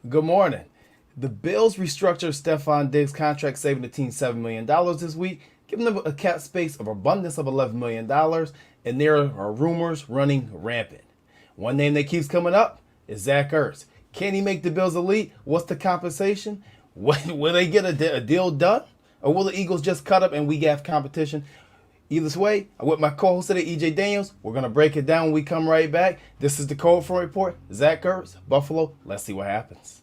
Good morning. The Bills restructured Stefon Diggs' contract, saving the team $7 million this week, giving them a cap space of abundance of $11 million, and there are rumors running rampant. One name that keeps coming up is Zach Ertz. Can he make the Bills elite? What's the compensation? Will they get a deal done? Or will the Eagles just cut up and we have competition? Either way, I'm with my co-host today, EJ Daniels. We're going to break it down when we come right back. This is the Cold Front Report. Zach Ertz, Buffalo. Let's see what happens.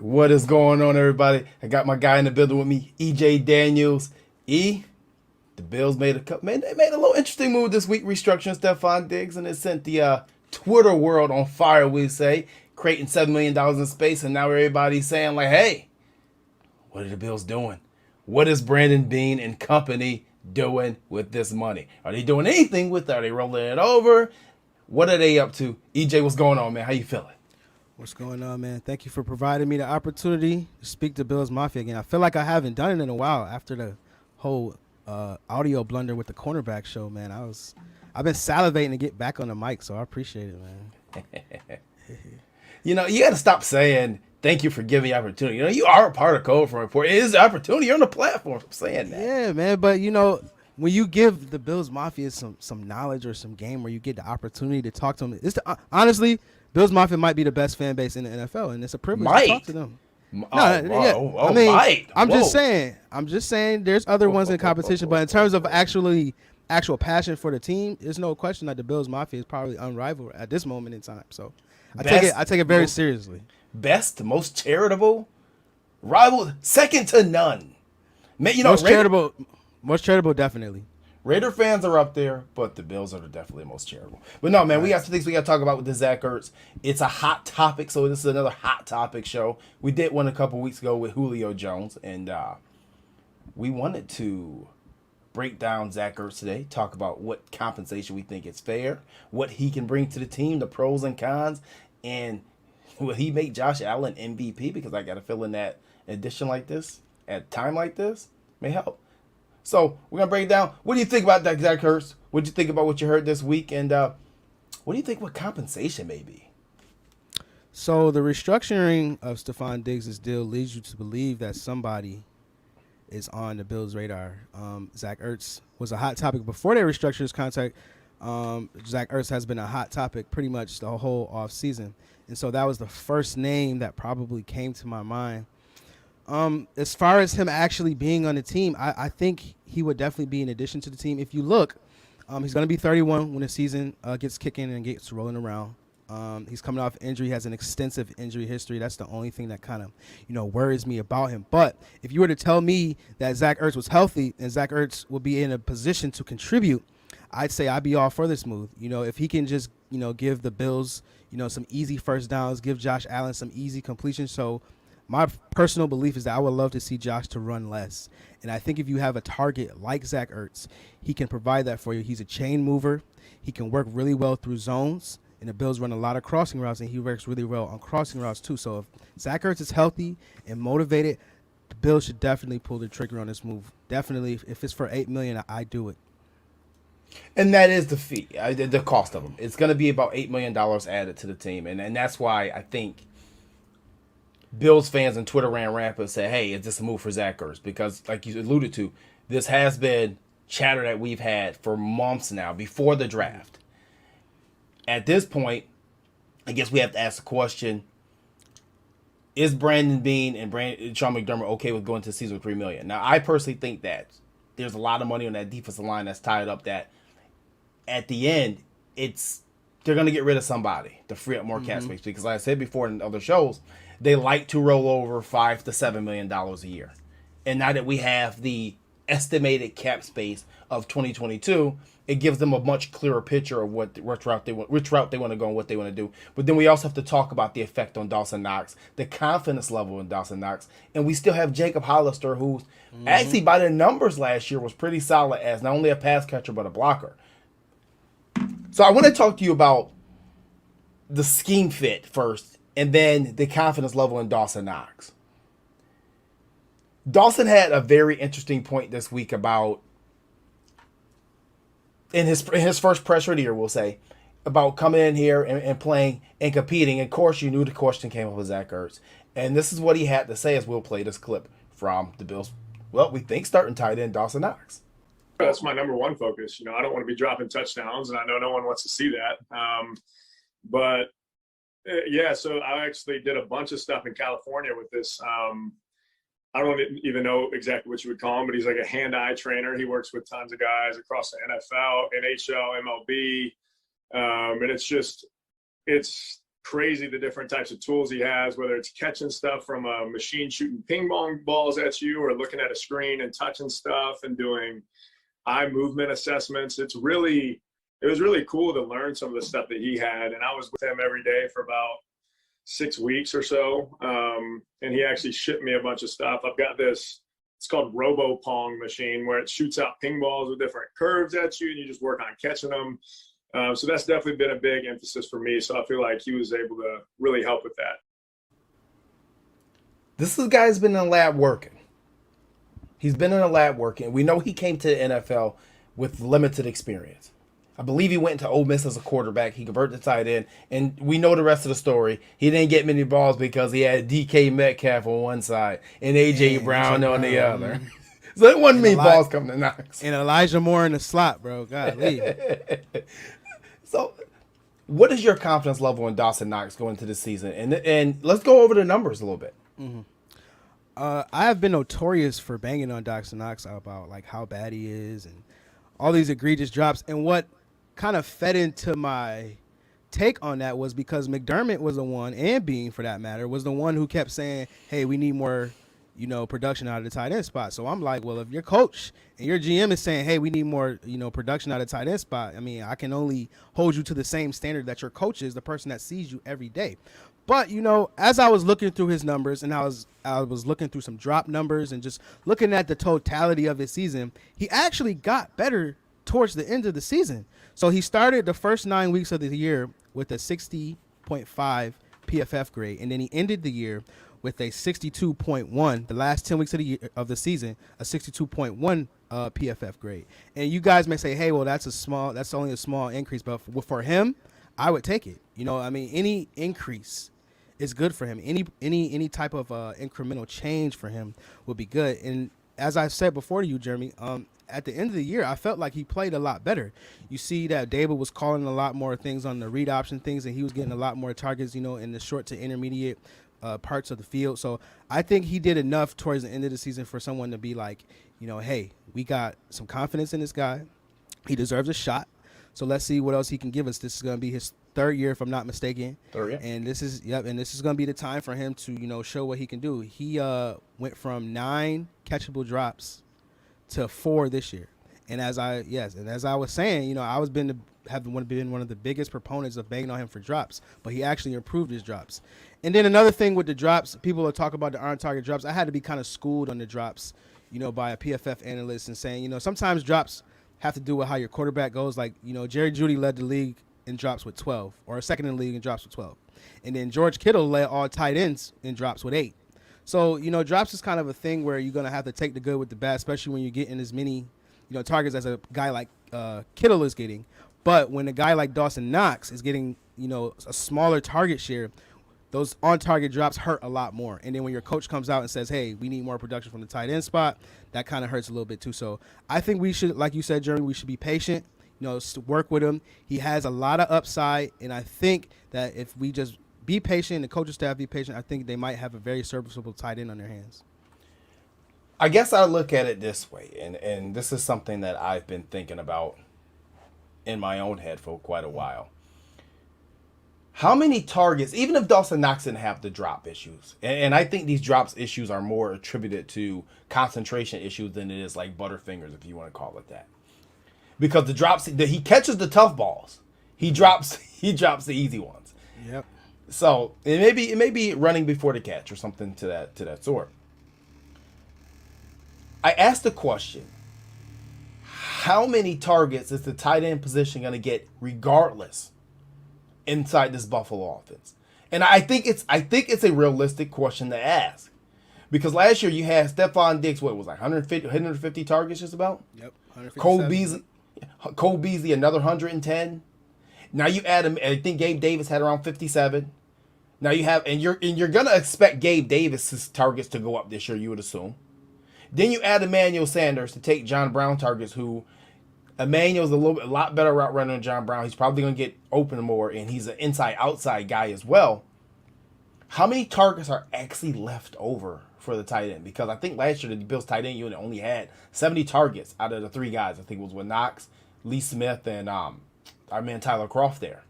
What is going on, everybody? I got my guy in the building with me, EJ Daniels. The Bills made they made a little interesting move this week, restructuring Stefon Diggs, and it sent the Twitter world on fire, we say, creating $7 million in space, and now everybody's saying, like, hey, what are the Bills doing? What is Brandon Beane and company doing with this money? Are they doing anything with it? Are they rolling it over? What are they up to? EJ, what's going on, man? How you feeling? What's going on, man? Thank you for providing me the opportunity to speak to Bills Mafia again. I feel like I haven't done it in a while after the whole audio blunder with the cornerback show, man. I've been salivating to get back on the mic, so I appreciate it, man. You got to stop saying thank you for giving the opportunity. You are a part of Cold Front Report. It is an opportunity. You're on the platform for saying that. Yeah, man. But when you give the Bills Mafia some knowledge or some game where you get the opportunity to talk to them, honestly, Bills Mafia might be the best fan base in the NFL, and it's a privilege to talk to them. I'm just saying there's other ones in competition, but in terms of actual passion for the team, there's no question that the Bills Mafia is probably unrivaled at this moment in time. So I take it very seriously. Best, most charitable, rival, second to none. Most charitable, definitely. Raider fans are up there, but the Bills are definitely most charitable. But no, man, we got some things we got to talk about with the Zach Ertz. It's a hot topic, so this is another hot topic show. We did one a couple weeks ago with Julio Jones, and we wanted to break down Zach Ertz today, talk about what compensation we think is fair, what he can bring to the team, the pros and cons, and will he make Josh Allen MVP? Because I got a feeling that addition like this, at a time like this, may help. So we're going to break it down. What do you think about that, Zach Ertz? What do you think about what you heard this week? And what do you think what compensation may be? So the restructuring of Stefon Diggs' deal leads you to believe that somebody is on the Bills' radar. Zach Ertz was a hot topic before they restructured his contract. Zach Ertz has been a hot topic pretty much the whole offseason. And so that was the first name that probably came to my mind. As far as him actually being on the team, I think he would definitely be an addition to the team. If you look, he's going to be 31 when the season gets kicking and gets rolling around. He's coming off injury, has an extensive injury history. That's the only thing that kind of, worries me about him. But if you were to tell me that Zach Ertz was healthy and Zach Ertz would be in a position to contribute, I'd say I'd be all for this move. If he can just, give the Bills, some easy first downs, give Josh Allen some easy completion. So my personal belief is that I would love to see Josh to run less. And I think if you have a target like Zach Ertz, he can provide that for you. He's a chain mover. He can work really well through zones. And the Bills run a lot of crossing routes, and he works really well on crossing routes too. So if Zach Ertz is healthy and motivated, the Bills should definitely pull the trigger on this move. Definitely, if it's for $8 million, I do it. And that is the fee, the cost of them. It's going to be about $8 million added to the team. And that's why I think Bills fans and Twitter ran rampant and said, hey, is this a move for Zach Ertz? Because, like you alluded to, this has been chatter that we've had for months now before the draft. At this point, I guess we have to ask the question, is Brandon Beane and Sean McDermott okay with going to the season with $3 million? Now, I personally think that there's a lot of money on that defensive line that's tied up that at the end, they're going to get rid of somebody to free up more cap space. Because like I said before in other shows, they like to roll over $5 to $7 million a year. And now that we have the estimated cap space of 2022, it gives them a much clearer picture of which route they want to go and what they want to do. But then we also have to talk about the effect on Dawson Knox, the confidence level in Dawson Knox, and we still have Jacob Hollister, who actually by the numbers last year was pretty solid as not only a pass catcher but a blocker. So I want to talk to you about the scheme fit first, and then the confidence level in Dawson Knox. Dawson had a very interesting point this week about, in his first pressure of the year, we'll say, about coming in here and playing and competing. And of course, you knew the question came up with Zach Ertz. And this is what he had to say as we'll play this clip from the Bills. Well, we think starting tight end Dawson Knox. That's my number one focus. I don't want to be dropping touchdowns, and I know no one wants to see that. So I actually did a bunch of stuff in California with this. I don't even know exactly what you would call him, but he's like a hand-eye trainer. He works with tons of guys across the NFL, NHL, MLB. And it's crazy the different types of tools he has, whether it's catching stuff from a machine shooting ping pong balls at you or looking at a screen and touching stuff and doing eye movement assessments. It was really cool to learn some of the stuff that he had. And I was with him every day for about 6 weeks or so. And he actually shipped me a bunch of stuff. I've got this, it's called Robo Pong machine, where it shoots out ping balls with different curves at you and you just work on catching them. So that's definitely been a big emphasis for me. So I feel like he was able to really help with that. This guy's been in the lab working. He's been in the lab working. We know he came to the NFL with limited experience. I believe he went into Ole Miss as a quarterback. He converted to tight end, and we know the rest of the story. He didn't get many balls because he had DK Metcalf on one side and AJ Brown on the other. So it wasn't many balls coming to Knox. And Elijah Moore in the slot, bro. Golly. So what is your confidence level in Dawson Knox going into this season? And let's go over the numbers a little bit. I have been notorious for banging on Dawson Knox about like how bad he is and all these egregious drops. And what kind of fed into my take on that was because McDermott was the one, and Beane for that matter, was the one who kept saying, hey, we need more, production out of the tight end spot. So I'm like, well, if your coach and your GM is saying, hey, we need more, production out of the tight end spot, I mean, I can only hold you to the same standard that your coach is, the person that sees you every day. But, as I was looking through his numbers and I was looking through some drop numbers and just looking at the totality of his season, he actually got better towards the end of the season. So he started the first 9 weeks of the year with a 60.5 PFF grade, and then he ended the year with a 62.1. The last 10 weeks of the season, a 62.1 PFF grade. And you guys may say, hey, well, that's only a small increase, but for him, I would take it. Any increase is good for him. Any type of incremental change for him would be good. And as I said before to you, Jeremy, at the end of the year, I felt like he played a lot better. You see that David was calling a lot more things on the read option things, and he was getting a lot more targets, in the short to intermediate parts of the field. So I think he did enough towards the end of the season for someone to be like, hey, we got some confidence in this guy. He deserves a shot. So let's see what else he can give us. This is going to be his third year, if I'm not mistaken. Third year. And this is going to be the time for him to, show what he can do. He went from 9 catchable drops to 4 this year. And as I was saying, I was been one of the biggest proponents of banging on him for drops, but he actually improved his drops. And then another thing with the drops, people will talk about the on-target drops. I had to be kind of schooled on the drops, by a PFF analyst and saying, sometimes drops have to do with how your quarterback goes. Like, Jerry Jeudy led the league in drops with 12, or second in the league in drops with 12. And then George Kittle led all tight ends in drops with 8. So, drops is kind of a thing where you're going to have to take the good with the bad, especially when you're getting as many, targets as a guy like Kittle is getting. But when a guy like Dawson Knox is getting, a smaller target share, those on-target drops hurt a lot more. And then when your coach comes out and says, hey, we need more production from the tight end spot, that kind of hurts a little bit too. So I think we should, like you said, Jeremy, we should be patient, work with him. He has a lot of upside, and I think that if we just be patient, the coaching staff be patient, I think they might have a very serviceable tight end on their hands. I guess I look at it this way, and this is something that I've been thinking about in my own head for quite a while. How many targets, even if Dawson Knox didn't have the drop issues, and I think these drops issues are more attributed to concentration issues than it is like Butterfingers, if you want to call it that. Because the drops, he catches the tough balls. He drops the easy ones. Yep. So it may be running before the catch or something to that sort. I asked the question, how many targets is the tight end position going to get regardless inside this Buffalo offense? And I think it's a realistic question to ask. Because last year you had Stefon Diggs, what was like 150 targets just about? Yep. Cole Beasley, another 110. Now you add him, I think Gabe Davis had around 57. Now you have, and you're gonna expect Gabe Davis's targets to go up this year, you would assume. Then you add Emmanuel Sanders to take John Brown targets, who Emmanuel's a lot better route runner than John Brown. He's probably gonna get open more, and he's an inside-outside guy as well. How many targets are actually left over for the tight end? Because I think last year the Bills tight end unit only had 70 targets out of the 3 guys. I think it was with Knox, Lee Smith, and our man Tyler Kroft there.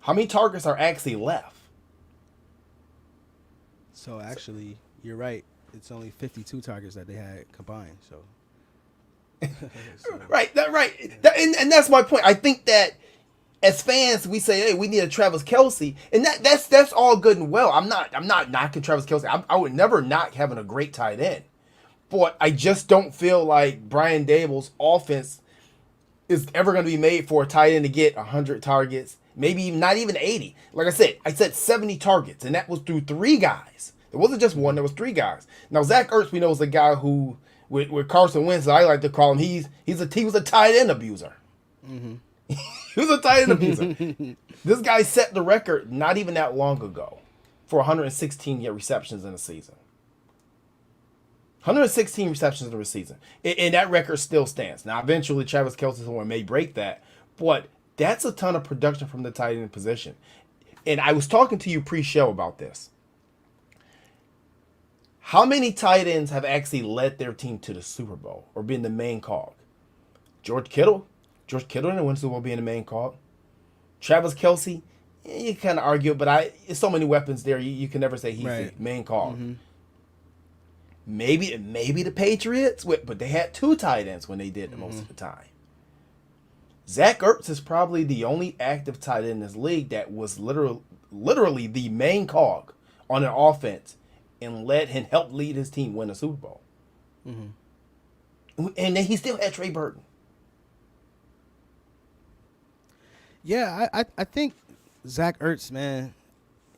How many targets are actually left? So actually, you're right. It's only 52 targets that they had combined. So, right. And that's my point. I think that as fans, we say, hey, we need a Travis Kelce, and that's all good and well. I'm not knocking Travis Kelce. I would never knock having a great tight end, but I just don't feel like Brian Daboll's offense is ever going to be made for a tight end to get 100 targets, maybe not even 80. Like I said 70 targets, and that was through 3 guys. It wasn't just one; there was 3 guys. Now Zach Ertz, we know, is a guy who, with Carson Wentz, I like to call him, he was a tight end abuser. Mm-hmm. He was a tight end abuser. This guy set the record not even that long ago for 116 receptions in a season. 116 receptions in a season. And that record still stands. Now, eventually, Travis Kelce may break that, but that's a ton of production from the tight end position. And I was talking to you pre-show about this. How many tight ends have actually led their team to the Super Bowl or been the main cog? George Kittle didn't win the Super Bowl being the main cog. Travis Kelce, you kind of argue, but there's so many weapons there, you can never say he's the main cog. Mm-hmm. Maybe the Patriots, but they had 2 tight ends when they did it most of the time. Zach Ertz is probably the only active tight end in this league that was literally the main cog on an offense and helped lead his team win a Super Bowl. Mm-hmm. And then he still had Trey Burton. Yeah, I think Zach Ertz, man,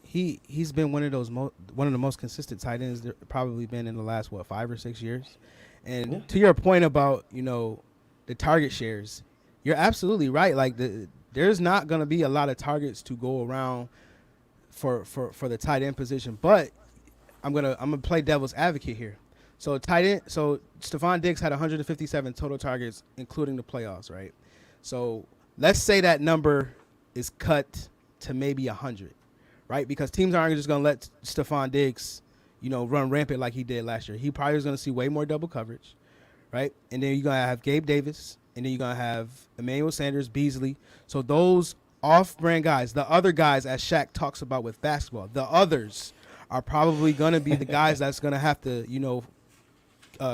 he's been one of the most consistent tight ends there probably been in the last 5 or 6 years. And to your point about the target shares, you're absolutely right. Like there's not going to be a lot of targets to go around for the tight end position, but I'm gonna play devil's advocate here. So Stefon Diggs had 157 total targets, including the playoffs, right? So let's say that number is cut to maybe 100, right? Because teams aren't just going to let Stefon Diggs, run rampant like he did last year. He probably is going to see way more double coverage, right? And then you're going to have Gabe Davis, and then you're going to have Emmanuel Sanders, Beasley. So those off-brand guys, the other guys, as Shaq talks about with basketball, the others are probably going to be the guys that's going to have to,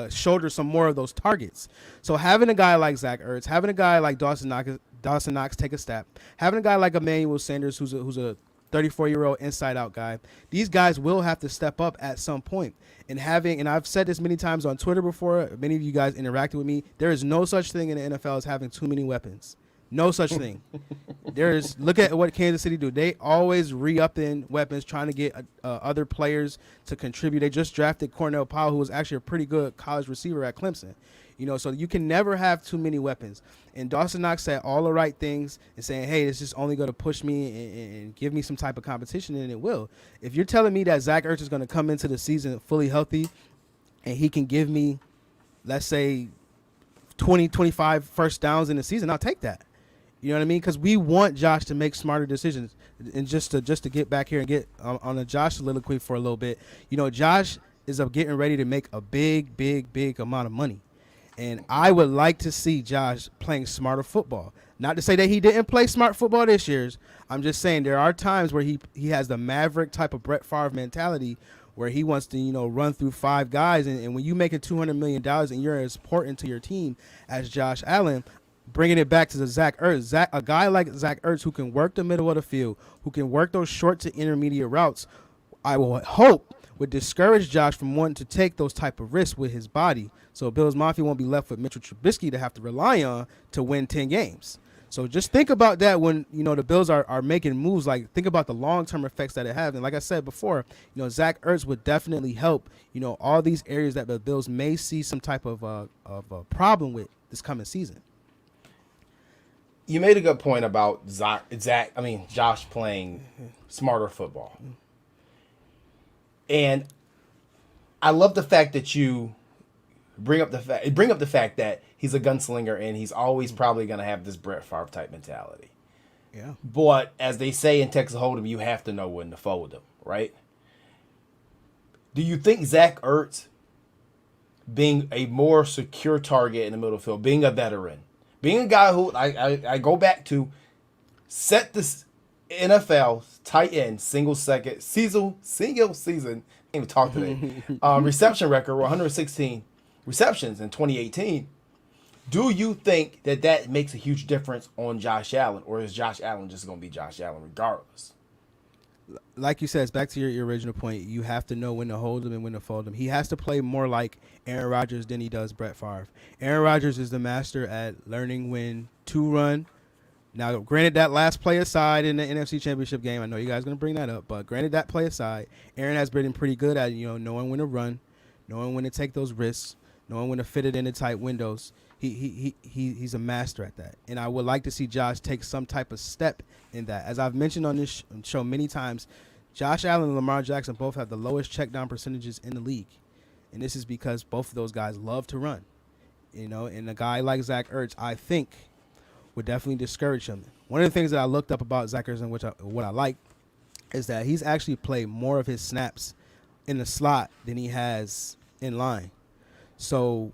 shoulder some more of those targets. So having a guy like Zach Ertz, having a guy like Dawson Knox take a step, having a guy like Emmanuel Sanders who's a 34-year-old inside-out guy, these guys will have to step up at some point. And I've said this many times on Twitter before, many of you guys interacted with me, there is no such thing in the NFL as having too many weapons. No such thing. Look at what Kansas City do. They always re-upping weapons, trying to get other players to contribute. They just drafted Cornell Powell, who was actually a pretty good college receiver at Clemson. So you can never have too many weapons. And Dawson Knox said all the right things and saying, hey, it's just only going to push me and give me some type of competition, and it will. If you're telling me that Zach Ertz is going to come into the season fully healthy and he can give me, let's say, 20, 25 first downs in the season, I'll take that. You know what I mean? Because we want Josh to make smarter decisions. And just to get back here and get on a Josh soliloquy for a little bit, Josh is getting ready to make a big, big, big amount of money. And I would like to see Josh playing smarter football. Not to say that he didn't play smart football this year. I'm just saying there are times where he has the maverick type of Brett Favre mentality where he wants to, run through five guys. And when you make it $200 million and you're as important to your team as Josh Allen, bringing it back to the Zach Ertz, a guy like Zach Ertz who can work the middle of the field, who can work those short to intermediate routes, I will hope would discourage Josh from wanting to take those type of risks with his body. So Bills Mafia won't be left with Mitchell Trubisky to have to rely on to win 10 games. So just think about that when, the Bills are making moves. Like, think about the long-term effects that it has. And like I said before, Zach Ertz would definitely help, all these areas that the Bills may see some type of a problem with this coming season. You made a good point about Josh playing smarter football. And I love the fact that you bring up the fact that he's a gunslinger and he's always probably going to have this Brett Favre type mentality. Yeah. But as they say in Texas Hold'em, you have to know when to fold him, right? Do you think Zach Ertz, being a more secure target in the middle of the field, being a veteran, being a guy who I go back to set this NFL tight end single season, can't even talk today, reception record, 116 receptions in 2018. Do you think that makes a huge difference on Josh Allen, or is Josh Allen just going to be Josh Allen regardless? Like you said, it's back to your original point. You have to know when to hold him and when to fold him. He has to play more like Aaron Rodgers than he does Brett Favre. Aaron Rodgers is the master at learning when to run. Now, granted, that last play aside in the NFC Championship game, I know you guys are going to bring that up, but granted that play aside, Aaron has been pretty good at, knowing when to run, knowing when to take those risks, knowing when to fit it into tight windows. He's a master at that. And I would like to see Josh take some type of step in that. As I've mentioned on this show many times, Josh Allen and Lamar Jackson both have the lowest check down percentages in the league. And this is because both of those guys love to run. And a guy like Zach Ertz, I think, would definitely discourage him. One of the things that I looked up about Zach Ertz and what I like is that he's actually played more of his snaps in the slot than he has in line. So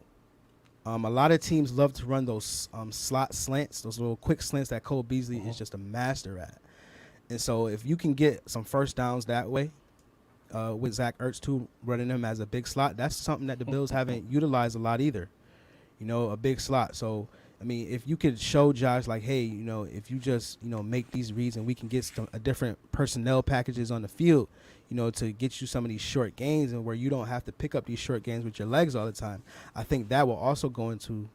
a lot of teams love to run those slot slants, those little quick slants that Cole Beasley is just a master at. And so if you can get some first downs that way, with Zach Ertz too, running him as a big slot, that's something that the Bills haven't utilized a lot either. A big slot. So, I mean, if you could show Josh, like, hey, if you just, make these reads and we can get a different personnel packages on the field, to get you some of these short gains and where you don't have to pick up these short gains with your legs all the time, I think that will also go into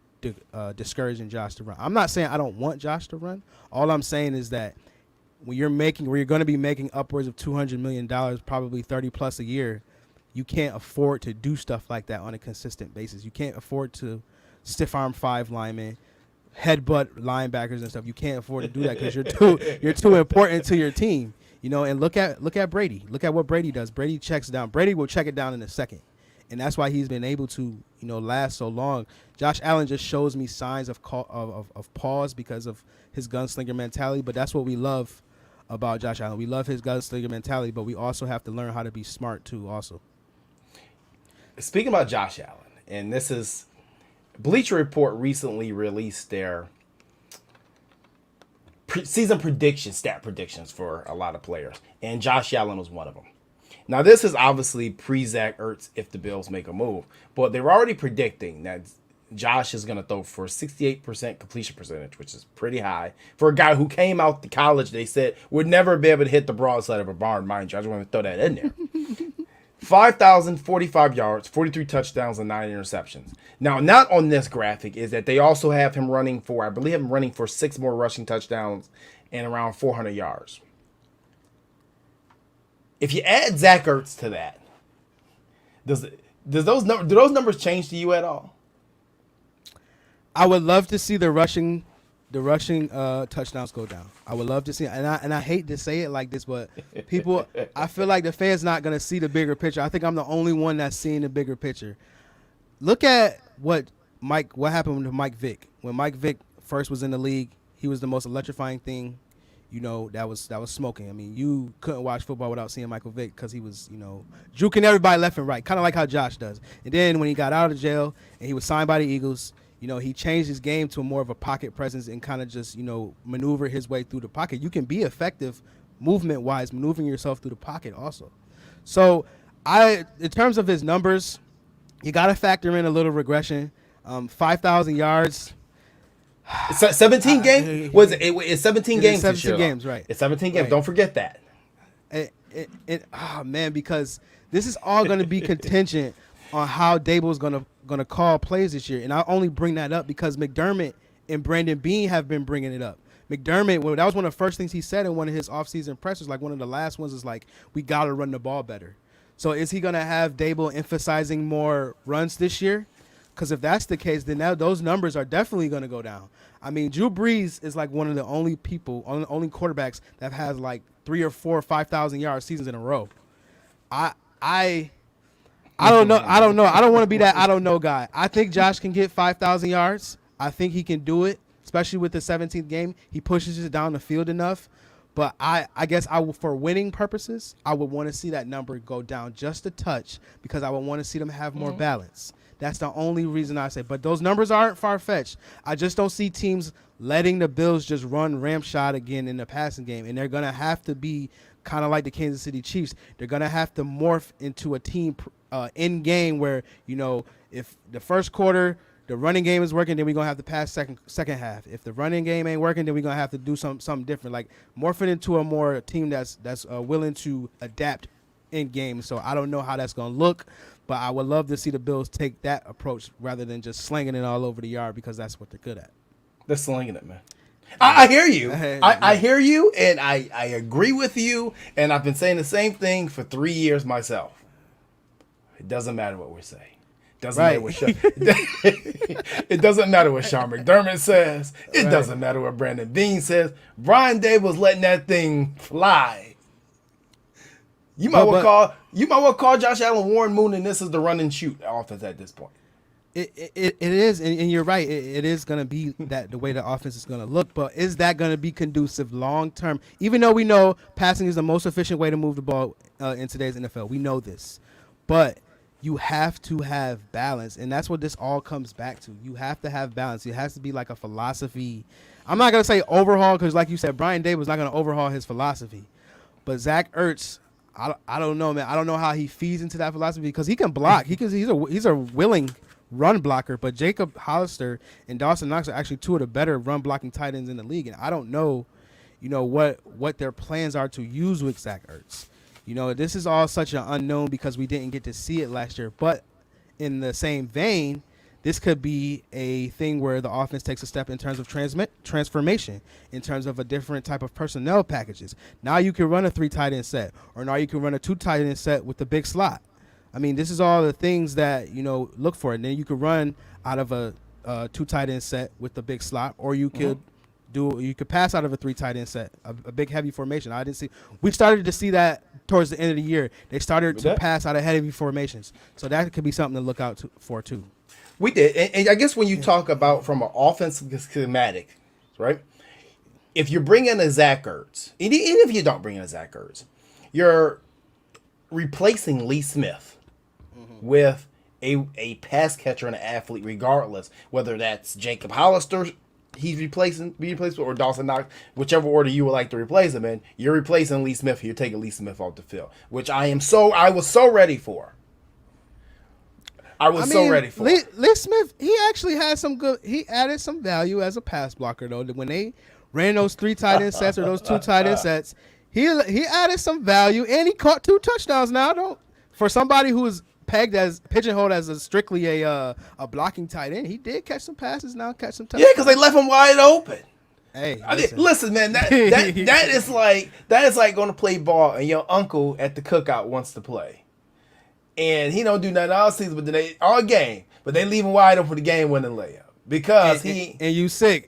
discouraging Josh to run. I'm not saying I don't want Josh to run. All I'm saying is that when you're going to be making upwards of $200 million, probably 30 plus a year, you can't afford to do stuff like that on a consistent basis. You can't afford to stiff arm 5 linemen, headbutt linebackers and stuff. You can't afford to do that because you're too important to your team. And look at Brady. Look at what Brady does. Brady checks down. Brady will check it down in a second. And that's why he's been able to, last so long. Josh Allen just shows me signs of pause because of his gunslinger mentality, but that's what we love about Josh Allen. We love his gunslinger mentality, but we also have to learn how to be smart too also. Speaking about Josh Allen, and this is Bleacher Report recently released their season stat predictions for a lot of players, and Josh Allen was one of them. Now, this is obviously pre-Zach Ertz if the Bills make a move, but they're already predicting that Josh is going to throw for 68% completion percentage, which is pretty high. For a guy who came out to college, they said would never be able to hit the broadside of a barn, mind you. I just want to throw that in there. 5,045 yards, 43 touchdowns, and 9 interceptions. Now, not on this graphic is that they also have him running for, I believe, him running for 6 more rushing touchdowns and around 400 yards. If you add Zach Ertz to that, do those numbers change to you at all? I would love to see the rushing touchdowns go down. I would love to see, and I hate to say it like this, but people, I feel like the fans not gonna see the bigger picture. I think I'm the only one that's seeing the bigger picture. Look at what happened to Mike Vick. When Mike Vick first was in the league, he was the most electrifying thing, that was smoking. I mean, you couldn't watch football without seeing Michael Vick because he was, juking everybody left and right, kind of like how Josh does. And then when he got out of jail and he was signed by the Eagles, he changed his game to more of a pocket presence and kind of just, maneuver his way through the pocket. You can be effective movement-wise, maneuvering yourself through the pocket also. So, in terms of his numbers, you got to factor in a little regression. 5,000 yards. It's 17 games? It's 17 games this year. 17 games, right. It's 17 games. Right. Don't forget that. Because this is all going to be contingent on how Dable's going to call plays this year. And I only bring that up because McDermott and Brandon Beane have been bringing it up. McDermott, that was one of the first things he said in one of his offseason pressers, like one of the last ones is like, we got to run the ball better. So is he going to have Dable emphasizing more runs this year? Because if that's the case, then those numbers are definitely going to go down. I mean, Drew Brees is like one of the only only quarterbacks that has like 3 or 4 or 5,000 yard seasons in a row. I don't know. I don't want to be that I don't know guy. I think Josh can get 5,000 yards. I think he can do it, especially with the 17th game. He pushes it down the field enough. But I guess for winning purposes, I would want to see that number go down just a touch because I would want to see them have more balance. That's the only reason I say. But those numbers aren't far-fetched. I just don't see teams letting the Bills just run ramshot again in the passing game. And they're going to have to be kind of like the Kansas City Chiefs. They're going to have to morph into a team in game where, if the first quarter the running game is working, then we're going to have to pass second half. If the running game ain't working, then we're going to have to do something different. Like morph it into a more team that's willing to adapt in game. So I don't know how that's going to look. But I would love to see the Bills take that approach rather than just slinging it all over the yard because that's what they're good at. They're slinging it, man. I hear you. I hear you, and I agree with you, and I've been saying the same thing for 3 years myself. It doesn't matter what we say. It doesn't matter what it doesn't matter what Sean McDermott says. It doesn't matter what Brandon Beane says. Brian Dable's letting that thing fly. You might well call Josh Allen Warren Moon, and this is the run and shoot offense at this point. It is, and you're right. It is going to be that the way the offense is going to look. But is that going to be conducive long term? Even though we know passing is the most efficient way to move the ball in today's NFL, we know this. But you have to have balance, and that's what this all comes back to. You have to have balance. It has to be like a philosophy. I'm not going to say overhaul because, like you said, Brian Dable's not going to overhaul his philosophy. But Zach Ertz, I don't know, man. I don't know how he feeds into that philosophy because he can block. He's a willing run blocker. But Jacob Hollister and Dawson Knox are actually two of the better run blocking tight ends in the league. And I don't know, what their plans are to use with Zach Ertz. This is all such an unknown because we didn't get to see it last year. But in the same vein, this could be a thing where the offense takes a step in terms of transformation, in terms of a different type of personnel packages. Now you can run a 3 tight end set, or now you can run a 2 tight end set with the big slot. I mean, this is all the things that, look for. And then you could run out of a 2 tight end set with the big slot, or you could pass out of a 3 tight end set, a big heavy formation. We started to see that towards the end of the year. They started to pass out of heavy formations. So that could be something to look out for too. We did. And I guess when you talk about from an offensive schematic, right? If you bring in a Zach Ertz, and even if you don't bring in a Zach Ertz, you're replacing Lee Smith with a pass catcher and an athlete, regardless, whether that's Jacob Hollister he's be replaced with, or Dawson Knox, whichever order you would like to replace him in. You're replacing Lee Smith. You're taking Lee Smith off the field, which I was so ready for. So ready for Lee Smith. He actually had he added some value as a pass blocker though. When they ran those 3 tight end sets or those 2 tight end sets, he added some value and he caught 2 touchdowns. Now for somebody who is pigeonholed as strictly a blocking tight end, he did catch some passes. Now catch some touchdowns. Yeah, because they left him wide open. Hey, I mean, listen, man, that is like going to play ball and your uncle at the cookout wants to play, and he don't do nothing all season, but then all game, but they leave him wide open for the game winning layup because and you sick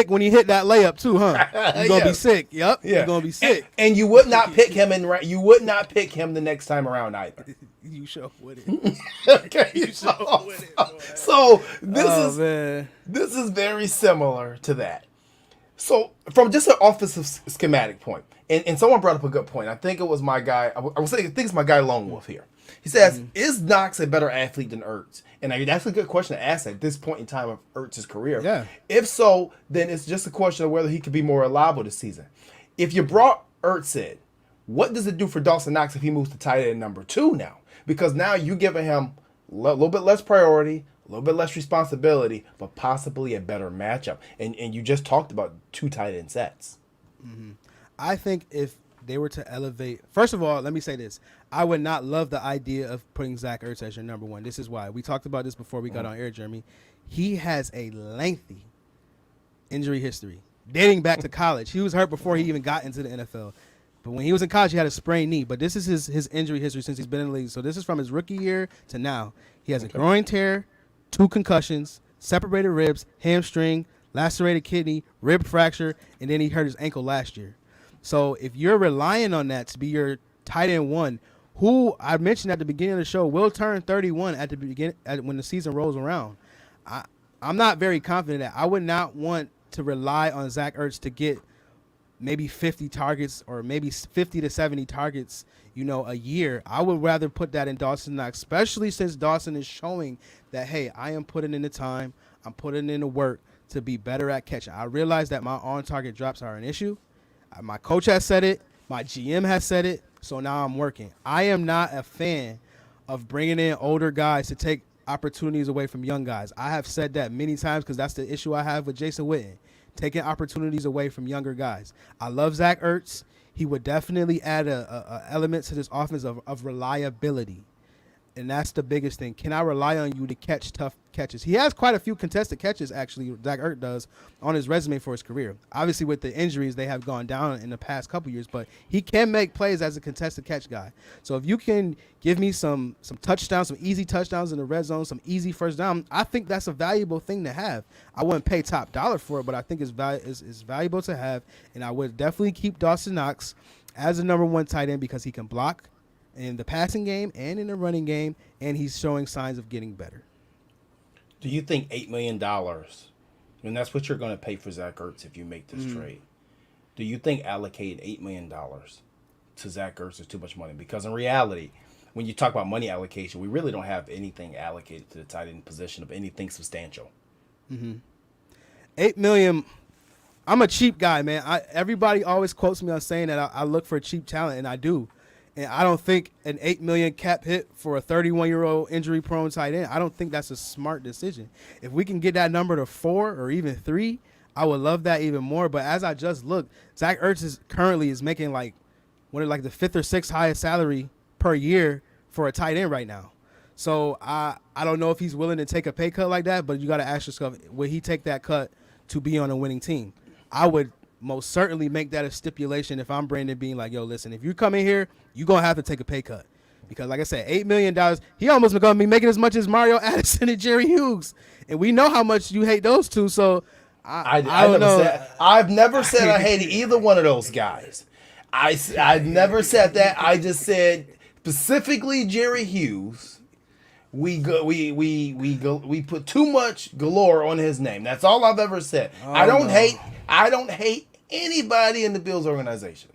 when you hit that layup too, huh? You gonna be sick. Yep, yeah. You're gonna be sick. And you would not pick him you would not pick him the next time around either. You sure would it. Okay, so this is very similar to that. So from just an offensive schematic point, and someone brought up a good point. I think it was my guy. I think it's my guy Lone Wolf here. He says, "Is Knox a better athlete than Ertz?" And that's a good question to ask at this point in time of Ertz's career. Yeah. If so, then it's just a question of whether he could be more reliable this season. If you brought Ertz in, what does it do for Dawson Knox if he moves to tight end number 2 now? Because now you're giving him a little bit less priority, a little bit less responsibility, but possibly a better matchup. And you just talked about 2 tight end sets. Mm-hmm. I think if they were to elevate, first of all, let me say this. I would not love the idea of putting Zach Ertz as your number 1. This is why. We talked about this before we got on air, Jeremy. He has a lengthy injury history dating back to college. He was hurt before he even got into the NFL. But when he was in college, he had a sprained knee. But this is his injury history since he's been in the league. So this is from his rookie year to now. He has a groin tear, 2 concussions, separated ribs, hamstring, lacerated kidney, rib fracture, and then he hurt his ankle last year. So if you're relying on that to be your tight end 1, who I mentioned at the beginning of the show will turn 31 at the beginning when the season rolls around, I'm not very confident that I would not want to rely on Zach Ertz to get maybe 50 targets or maybe 50 to 70 targets, a year. I would rather put that in Dawson Knox, especially since Dawson is showing that, hey, I am putting in the time, I'm putting in the work to be better at catching. I realize that my on-target drops are an issue. My coach has said it. My GM has said it. So now I'm working. I am not a fan of bringing in older guys to take opportunities away from young guys. I have said that many times because that's the issue I have with Jason Witten, taking opportunities away from younger guys. I love Zach Ertz. He would definitely add a element to this offense of reliability. And that's the biggest thing. Can I rely on you to catch tough catches? He has quite a few contested catches, actually, Zach Ertz does, on his resume for his career. Obviously, with the injuries, they have gone down in the past couple years, but he can make plays as a contested catch guy. So if you can give me some touchdowns, some easy touchdowns in the red zone, some easy first down, I think that's a valuable thing to have. I wouldn't pay top dollar for it, but I think it's valuable to have, and I would definitely keep Dawson Knox as the number 1 tight end because he can block in the passing game and in the running game, and he's showing signs of getting better. Do you think $8 million, and that's what you're going to pay for Zach Ertz if you make this trade, do you think allocating $8 million to Zach Ertz is too much money? Because in reality, when you talk about money allocation, we really don't have anything allocated to the tight end position of anything substantial. Mm-hmm. $8 million. I'm a cheap guy, man. Everybody always quotes me on saying that I look for cheap talent, and I do. And I don't think an $8 million cap hit for a 31-year-old injury-prone tight end, I don't think that's a smart decision. If we can get that number to 4 or even 3, I would love that even more. But as I just looked, Zach Ertz currently is making like the 5th or 6th highest salary per year for a tight end right now. So I don't know if he's willing to take a pay cut like that, but you got to ask yourself, would he take that cut to be on a winning team? I would most certainly make that a stipulation if I'm Brandon Beane, like, yo, listen, if you come in here, you're going to have to take a pay cut. Because, like I said, $8 million, he almost going to be making as much as Mario Addison and Jerry Hughes. And we know how much you hate those two, so I don't know. I've never said I hated either one of those guys. I never said that. I just said specifically Jerry Hughes. We put too much galore on his name. That's all I've ever said. I don't hate anybody in the Bills organization.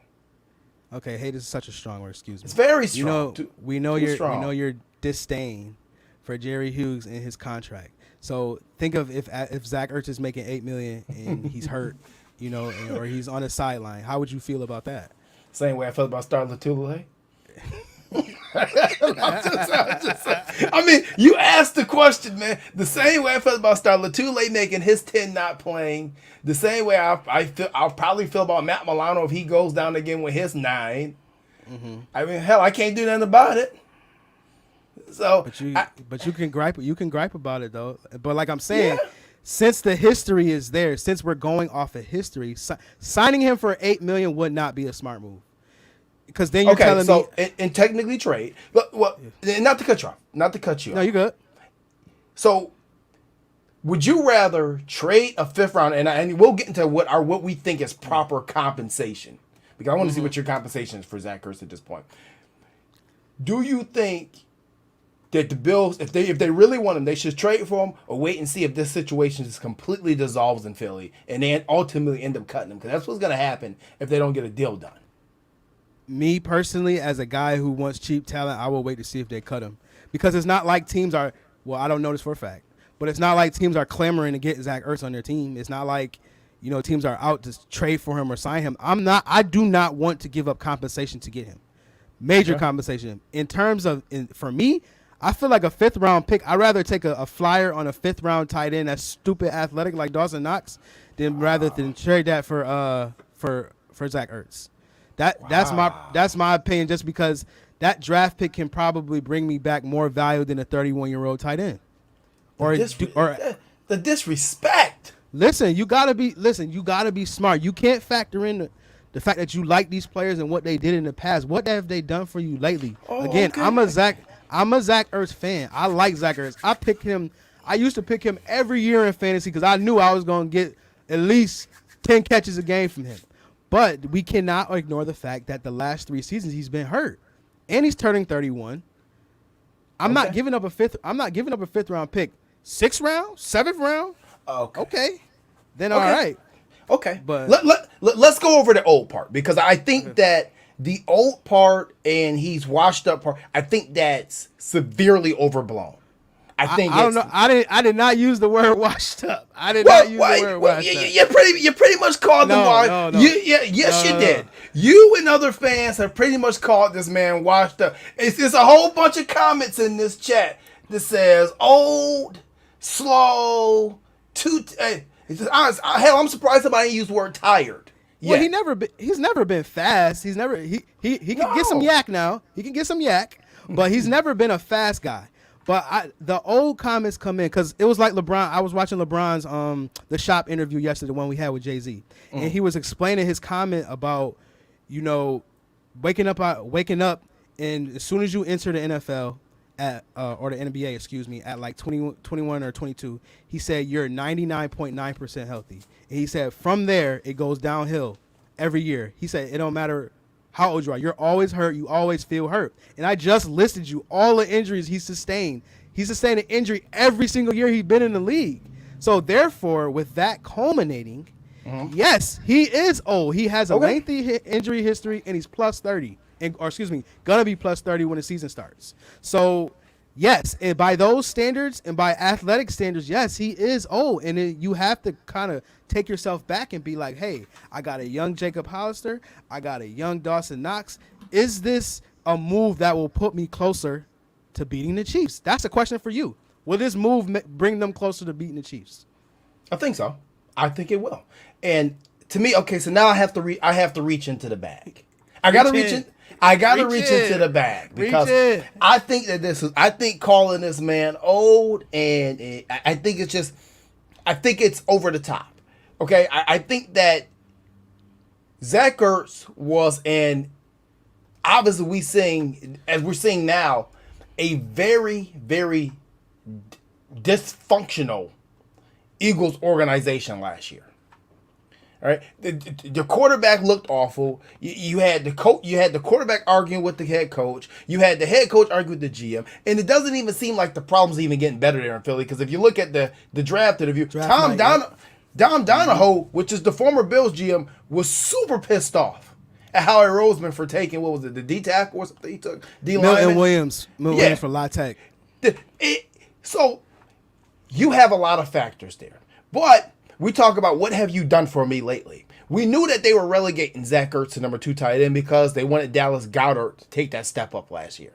Okay, hate is such a strong word. Excuse me. It's very strong. We know your disdain for Jerry Hughes and his contract. So think of if Zach Ertz is making $8 million and he's hurt, or he's on the sideline. How would you feel about that? Same way I felt about Star Latulippe. I mean, you asked the question, man. The same way I felt about Star Latulippe making his 10 not playing. The same way I'll probably feel about Matt Milano if he goes down again with his 9. Mm-hmm. I mean, hell, I can't do nothing about it. So, but you can gripe about it though. But like I'm saying, since the history is there, since we're going off of history, signing him for $8 million would not be a smart move. Because then you're telling me, and technically trade. Well, not to cut you off. Not to cut you off. No, you good. So, would you rather trade a 5th round, and we'll get into what we think is proper compensation, because I want to see what your compensation is for Zach Ertz at this point. Do you think that the Bills, if they really want him, they should trade for him, or wait and see if this situation just completely dissolves in Philly and they ultimately end up cutting him? Because that's what's going to happen if they don't get a deal done. Me personally, as a guy who wants cheap talent, I will wait to see if they cut him, because it's not like teams are. Well, I don't know this for a fact, but it's not like teams are clamoring to get Zach Ertz on their team. It's not like, teams are out to trade for him or sign him. I do not want to give up compensation to get him. Major compensation. In terms of, for me, I feel like a 5th round pick. I'd rather take a flyer on a 5th round tight end that's stupid athletic like Dawson Knox rather than trade that for Zach Ertz. That's my opinion, just because that draft pick can probably bring me back more value than a 31-year-old tight end. The disrespect. Listen, you gotta be smart. You can't factor in the fact that you like these players and what they did in the past. What have they done for you lately? Again, okay. I'm a Zach Ertz fan. I like Zach Ertz. I used to pick him every year in fantasy because I knew I was going to get at least 10 catches a game from him. But we cannot ignore the fact that the last 3 seasons he's been hurt, and he's turning 31. I'm not giving up a fifth round pick. 6th round, 7th round. Okay. Then all right. Okay. But let's go over the old part, because I think that the old part and he's washed up part, I think that's severely overblown. I don't know. I did not use the word washed up. I did not use the word washed up. You pretty much called him washed. No. Yes, you did. You and other fans have pretty much called this man washed up. It's a whole bunch of comments in this chat that says old, slow, hell, I'm surprised somebody used the word tired. Well, he's never been fast. He can get some yak now. He can get some yak, but he's never been a fast guy. But the old comments come in because it was like LeBron. I was watching LeBron's the shop interview yesterday, the one we had with Jay-Z, and he was explaining his comment about, waking up, and as soon as you enter the NFL or the NBA, at like 21 or 22, he said you're 99.9% healthy. And he said from there it goes downhill every year. He said it don't matter how old you are. You're always hurt. You always feel hurt. And I just listed you all the injuries he sustained. He sustained an injury every single year he's been in the league. So therefore, with that culminating, yes, he is old. He has a lengthy injury history, and he's plus 30. Gonna be plus 30 when the season starts. So, yes, and by those standards and by athletic standards, yes, he is old. And you have to kind of take yourself back and be like, hey, I got a young Jacob Hollister. I got a young Dawson Knox. Is this a move that will put me closer to beating the Chiefs? That's a question for you. Will this move bring them closer to beating the Chiefs? I think so. I think it will. And to me, okay, so now I have to reach into the bag. I got to reach into the bag, because I think that I think calling this man old, and I think it's over the top. Okay, I think that Zach Ertz was obviously we're seeing now, a very, very dysfunctional Eagles organization last year. All right, the quarterback looked awful. You had the quarterback arguing with the head coach. You had the head coach arguing with the GM, and it doesn't even seem like the problem's even getting better there in Philly. Because if you look at the draft interview, Tom Donahoe, which is the former Bills GM, was super pissed off at Howie Roseman for taking, what was it, the D tackle or something he took? Milton Williams for La Tech. So you have a lot of factors there, but we talk about what have you done for me lately. We knew that they were relegating Zach Ertz to number 2 tight end because they wanted Dallas Goedert to take that step up last year.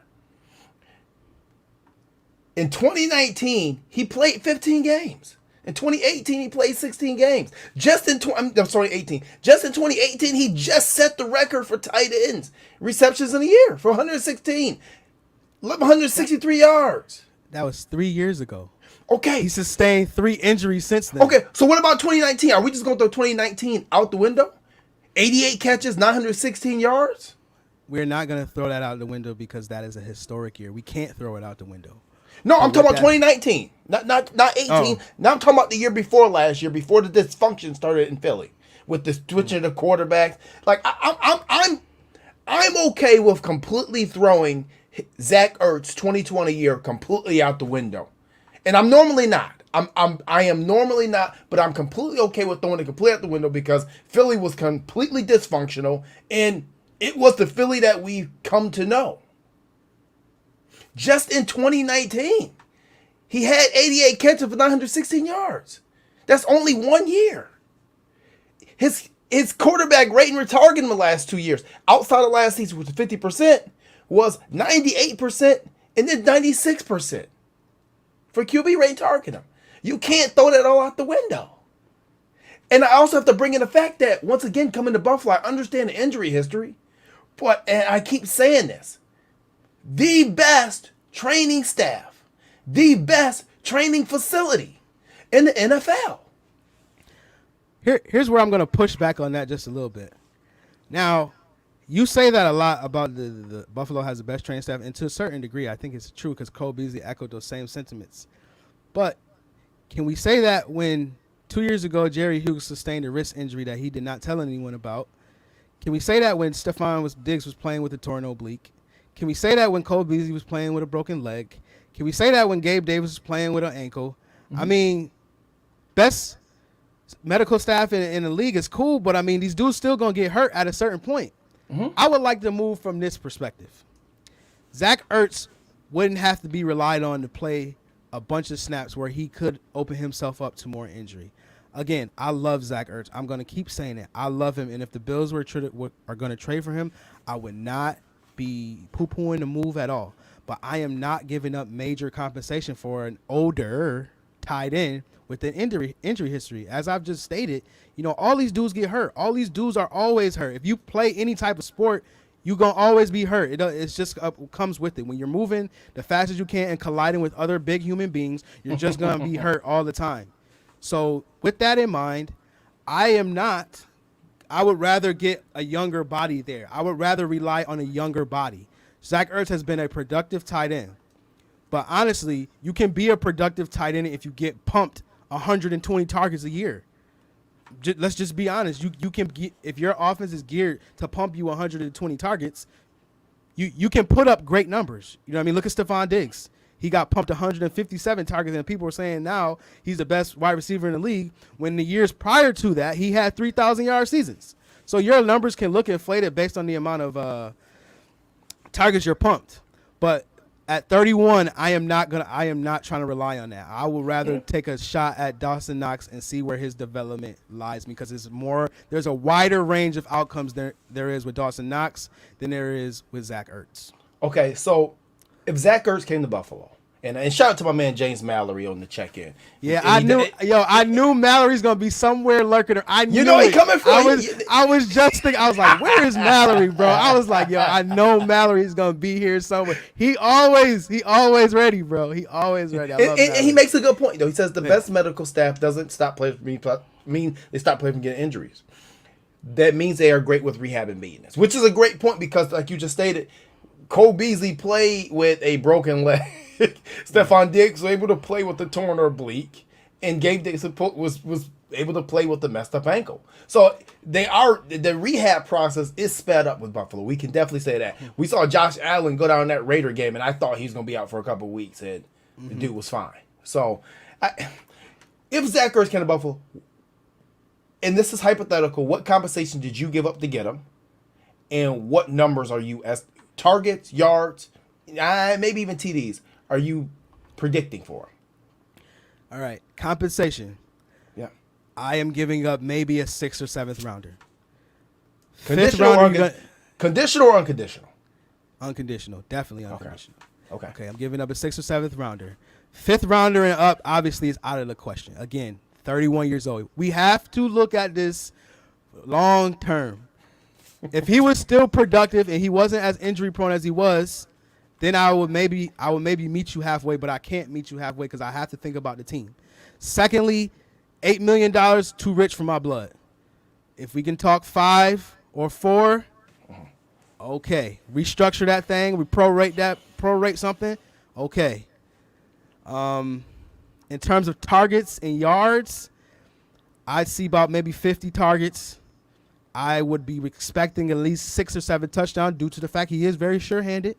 In 2019, he played 15 games. In 2018, he played 16 games. Just in 2018, he just set the record for tight ends receptions in a year for 116. 163 yards. That was 3 years ago. Okay. He sustained 3 injuries since then. Okay, so what about 2019? Are we just going to throw 2019 out the window? 88 catches, 916 yards? We're not going to throw that out the window because that is a historic year. We can't throw it out the window. No, I'm talking about 2019, not 18. Oh. Now I'm talking about the year before last year, before the dysfunction started in Philly with the switching of the quarterbacks. Like I'm okay with completely throwing Zach Ertz 2020 year completely out the window, and I'm normally not. I am normally not, but I'm completely okay with throwing it completely out the window because Philly was completely dysfunctional, and it was the Philly that we've come to know. Just in 2019, he had 88 catches for 916 yards. That's only 1 year. His quarterback rating retargeting the last 2 years, outside of last season, which was 50%, was 98% and then 96% for QB rating targeting him. You can't throw that all out the window. And I also have to bring in the fact that, once again, coming to Buffalo, I understand the injury history, but, and I keep saying this, the best training staff, the best training facility in the NFL. Here's where I'm going to push back on that just a little bit. Now, you say that a lot about the Buffalo has the best training staff, and to a certain degree, I think it's true because Cole Beasley echoed those same sentiments. But can we say that when 2 years ago Jerry Hughes sustained a wrist injury that he did not tell anyone about? Can we say that when Stefon Diggs was playing with a torn oblique? Can we say that when Cole Beasley was playing with a broken leg? Can we say that when Gabe Davis was playing with an ankle? Mm-hmm. I mean, best medical staff in the league is cool, but I mean, these dudes still going to get hurt at a certain point. Mm-hmm. I would like to move from this perspective. Zach Ertz wouldn't have to be relied on to play a bunch of snaps where he could open himself up to more injury. Again, I love Zach Ertz. I'm going to keep saying it. I love him, and if the Bills are going to trade for him, I would not be poo-pooing the move at all. But I am not giving up major compensation for an older tight end with an injury history. As I've just stated, you know, all these dudes get hurt. All these dudes are always hurt. If you play any type of sport, you're going to always be hurt. It's just comes with it. When you're moving the fastest you can and colliding with other big human beings, you're just going to be hurt all the time. So with that in mind, I would rather get a younger body there. I would rather rely on a younger body. Zach Ertz has been a productive tight end. But honestly, you can be a productive tight end if you get pumped 120 targets a year. Let's just be honest. You can get, if your offense is geared to pump you 120 targets, you can put up great numbers. You know what I mean? Look at Stefon Diggs. He got pumped 157 targets, and people are saying now he's the best wide receiver in the league, when the years prior to that, he had 3,000-yard seasons. So your numbers can look inflated based on the amount of targets you're pumped. But at 31, I am not trying to rely on that. I would rather take a shot at Dawson Knox and see where his development lies, because there's a wider range of outcomes there is with Dawson Knox than there is with Zach Ertz. Okay, so if Zach Ertz came to Buffalo, and shout out to my man James Mallory on the check-in. Yeah, I knew Mallory's gonna be somewhere lurking. I knew he coming for you. I was just thinking. I was like, where is Mallory, bro? I was like, I know Mallory's gonna be here somewhere. He always ready, bro. He always ready. I love and he makes a good point though. He says the best medical staff doesn't stop players from they stop players from getting injuries. That means they are great with rehab and maintenance, which is a great point because, like you just stated, Cole Beasley played with a broken leg. Stefon Diggs was able to play with the torn oblique, and Gabe Davis was able to play with the messed up ankle. So the rehab process is sped up with Buffalo. We can definitely say that. We saw Josh Allen go down that Raider game, and I thought he was going to be out for a couple of weeks, and the dude was fine. So if Zach Ertz came to Buffalo, and this is hypothetical, what compensation did you give up to get him, and what numbers are you as targets, yards, maybe even TDs are you predicting for? All right, compensation. Yeah, I am giving up maybe a 6th or 7th rounder. Conditional or unconditional? Unconditional, definitely unconditional. Okay, I'm giving up a 6th or 7th rounder. 5th rounder and up obviously is out of the question. Again, 31 years old. We have to look at this long term. If he was still productive and he wasn't as injury prone as he was, then I would maybe meet you halfway, but I can't meet you halfway because I have to think about the team. Secondly, $8 million too rich for my blood. If we can talk 5 or 4, okay. Restructure that thing. We prorate something. Okay. In terms of targets and yards, I'd see about maybe 50 targets. I would be expecting at least 6 or 7 touchdowns due to the fact he is very sure-handed.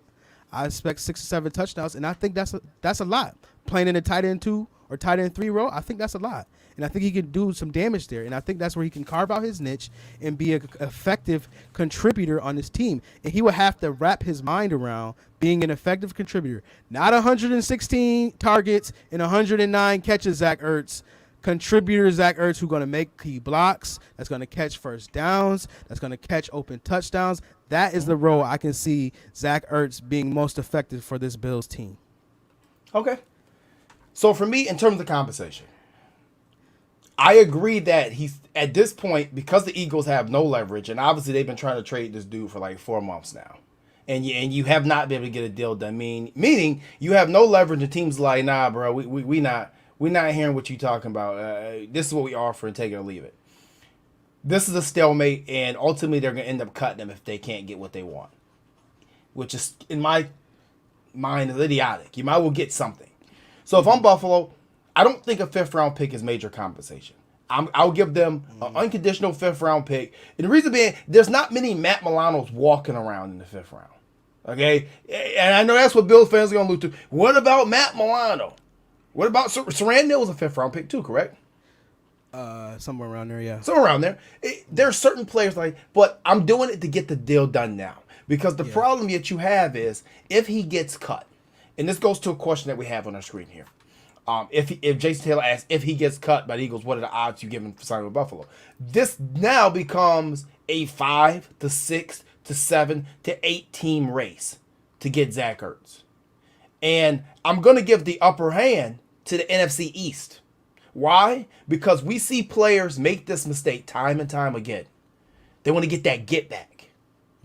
I expect 6 or 7 touchdowns, and I think that's a lot. Playing in a tight end 2 or tight end 3 role, I think that's a lot. And I think he can do some damage there. And I think that's where he can carve out his niche and be an effective contributor on his team. And he would have to wrap his mind around being an effective contributor. Not 116 targets and 109 catches, Zach Ertz. Contributor Zach Ertz, who's going to make key blocks, that's going to catch first downs, that's going to catch open touchdowns. That is the role I can see Zach Ertz being most effective for this Bills team. Okay. So for me, in terms of compensation, I agree that he's at this point, because the Eagles have no leverage, and obviously they've been trying to trade this dude for like 4 months now, and you have not been able to get a deal done. Meaning you have no leverage, and teams like, nah, bro, we not hearing what you talking about. This is what we offer, and take it or leave it. This is a stalemate, and ultimately they're going to end up cutting them if they can't get what they want, which is, in my mind, is idiotic. You might well get something. So if I'm Buffalo, I don't think a 5th-round pick is major compensation. I'll give them an unconditional 5th-round pick. And the reason being, there's not many Matt Milanos walking around in the 5th round. Okay? And I know that's what Bills fans are going to lose to. What about Matt Milano? What about Sarandon was a 5th-round pick too, correct? Somewhere around there, yeah. Somewhere around there. There are certain players but I'm doing it to get the deal done now. Because the problem that you have is, if he gets cut, and this goes to a question that we have on our screen here. If Jason Taylor asks, if he gets cut by the Eagles, what are the odds you give him for signing with Buffalo? This now becomes a 5 to 6 to 7 to 8 team race to get Zach Ertz. And I'm going to give the upper hand to the NFC East. Why? Because we see players make this mistake time and time again. They want to get that get back.